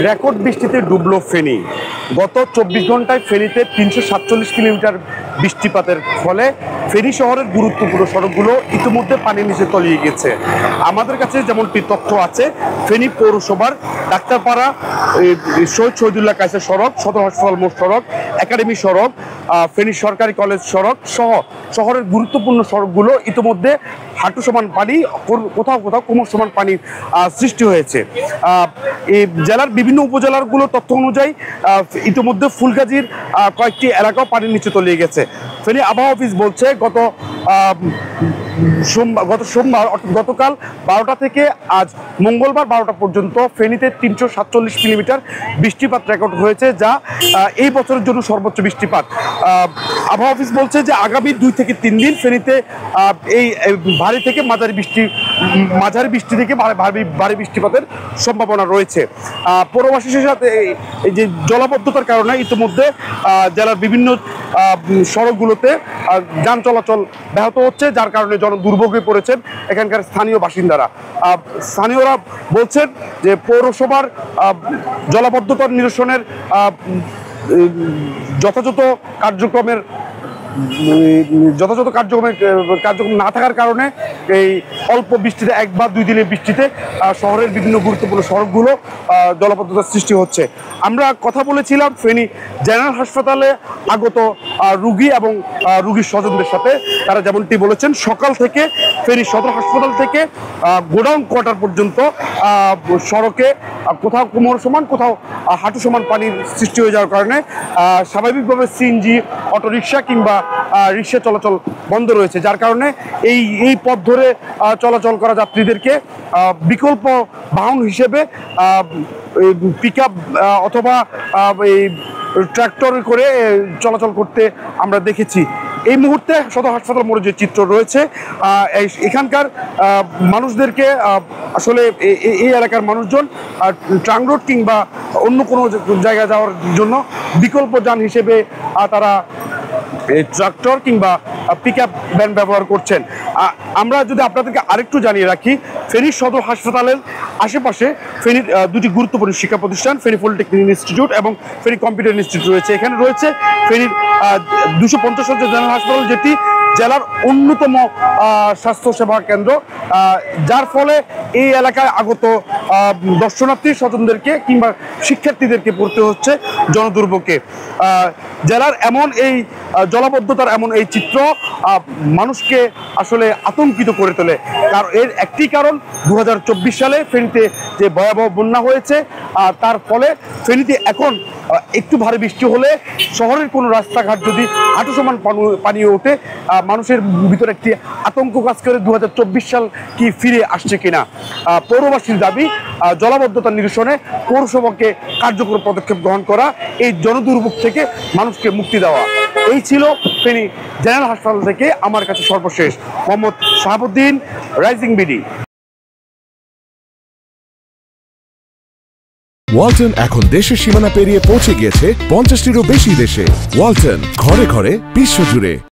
Record বৃষ্টিতে ডুবলো ফেনী। গত 24 ঘন্টায় ফেনীতে 347 মিলিমিটার বৃষ্টিপাতের ফলে ফেনী শহরের গুরুত্বপূর্ণ সড়কগুলো ইতিমধ্যে পানির নিচে তলিয়ে গেছে। আমাদের কাছে যেমনটি তথ্য আছে, ফেনী পৌরসভার ডাক্তারপাড়া শহীদ শহীদুল্লাহ কায়সার সড়ক, সদর হাসপাতাল মোড় সড়ক, একাডেমি সড়ক, ফেনী সরকারি কলেজ সড়ক সহ শহরের গুরুত্বপূর্ণ সড়কগুলো ইতিমধ্যে হাঁটু সমান পানি, কোথাও কোথাও কোমর সমান পানির সৃষ্টি হয়েছে। এই জেলার বিভিন্ন উপজেলাগুলো তথ্য অনুযায়ী ইতিমধ্যে ফুলগাজীর কয়েকটি এলাকাও পানির নিচে তলিয়ে গেছে। ফেনী আবহাওয়া অফিস বলছে গতকাল 12টা থেকে আজ মঙ্গলবার 12টা পর্যন্ত ফেনীতে 347 মিলিমিটার বৃষ্টিপাত রেকর্ড হয়েছে, যা এই বছরের জন্য সর্বোচ্চ বৃষ্টিপাত। আবহাওয়া অফিস বলছে যে আগামী 2 থেকে 3 দিন ফেনীতে এই ভারী থেকে মাঝারি বৃষ্টি থেকে ভারী বৃষ্টিপাতের সম্ভাবনা রয়েছে। পৌরবাসীর সাথে এই যে জলাবদ্ধতার কারণে ইতিমধ্যে জেলার বিভিন্ন সড়কগুলোতে যান চলাচল ব্যাহত হচ্ছে, যার কারণে দুর্ভোগে পড়েছেন এখানকার স্থানীয় বাসিন্দারা। স্থানীয়রা বলছেন যে পৌরসভার জলাবদ্ধতা নিরসনের যথাযথ কার্যক্রম না থাকার কারণে এই অল্প বৃষ্টিতে 1 বা 2 দিনের বৃষ্টিতে শহরের বিভিন্ন গুরুত্বপূর্ণ সড়কগুলো জলাবদ্ধতার সৃষ্টি হচ্ছে। আমরা কথা বলেছিলাম ফেনী জেনারেল হাসপাতালে আগত রুগী এবং রুগীর স্বজনদের সাথে। তারা যেমনটি বলেছেন, সকাল থেকে ফেনী সদর হাসপাতাল থেকে গোডাউন কোয়ার্টার পর্যন্ত সড়কে কোথাও কোমর সমান, কোথাও হাঁটু সমান পানির সৃষ্টি হয়ে যাওয়ার কারণে স্বাভাবিকভাবে সিএনজি, অটোরিকশা কিংবা রিক্সা চলাচল বন্ধ রয়েছে, যার কারণে এই পথ ধরে চলাচল করা যাত্রীদেরকে বিকল্প বাহন হিসেবে পিকআপ অথবা এই ট্রাক্টর করে চলাচল করতে আমরা দেখেছি। এই মুহূর্তে সদর হাসপাতাল মোড়ে যে চিত্র রয়েছে, এখানকার মানুষদেরকে আসলে এই এলাকার মানুষজন ট্রাঙ্ক রোড কিংবা অন্য কোনো জায়গায় যাওয়ার জন্য বিকল্প যান হিসেবে তারা ট্রাক্টর কিংবা পিকআপ ভ্যান ব্যবহার করছেন। আমরা যদি আপনাদেরকে আরেকটু জানিয়ে রাখি, ফেনী সদর হাসপাতালের আশেপাশে ফেনীর 2টি গুরুত্বপূর্ণ শিক্ষা প্রতিষ্ঠান, ফেনী পলিটেকনিক ইনস্টিটিউট এবং ফেনী কম্পিউটার ইনস্টিটিউট রয়েছে। এখানে রয়েছে ফেনীর 250 শয্যার জেনারেল হাসপাতাল, যেটি জেলার অন্যতম স্বাস্থ্যসেবা কেন্দ্র, যার ফলে এই এলাকায় আগত দর্শনার্থী স্বজনদেরকে কিংবা শিক্ষার্থীদেরকে পড়তে হচ্ছে জনদুর্ভোগে। জেলার এমন এই জলাবদ্ধতার এমন এই চিত্র মানুষকে আসলে আতঙ্কিত করে তোলে। এর একটি কারণ 2024 সালে ফেনীতে যে ভয়াবহ বন্যা হয়েছে, তার ফলে ফেনীতে এখন একটু ভারী বৃষ্টি হলে শহরের কোনো রাস্তাঘাট যদি হাঁটু সমান পানি ওঠে, মানুষের ভিতরে একটি আতঙ্ক কাজ করে 2024 সাল কি ফিরে আসছে কিনা। পৌরবাসীর দাবি জলাবদ্ধতা নিরসনে পৌরসভাকে কার্যকর পদক্ষেপ গ্রহণ করা, এই জনদুর্ভোগ থেকে মানুষকে মুক্তি দেওয়া। এই ছিল ফেনী জেনারেল হাসপাতাল থেকে আমার কাছে সর্বশেষ। Mohammad Shahabuddin, Rising BD. ওয়ালটন এখন দেশের সীমানা পেরিয়ে পৌঁছে গিয়েছে 50টিরও বেশি দেশে। ওয়ালটন, ঘরে ঘরে বিশ্বজুড়ে।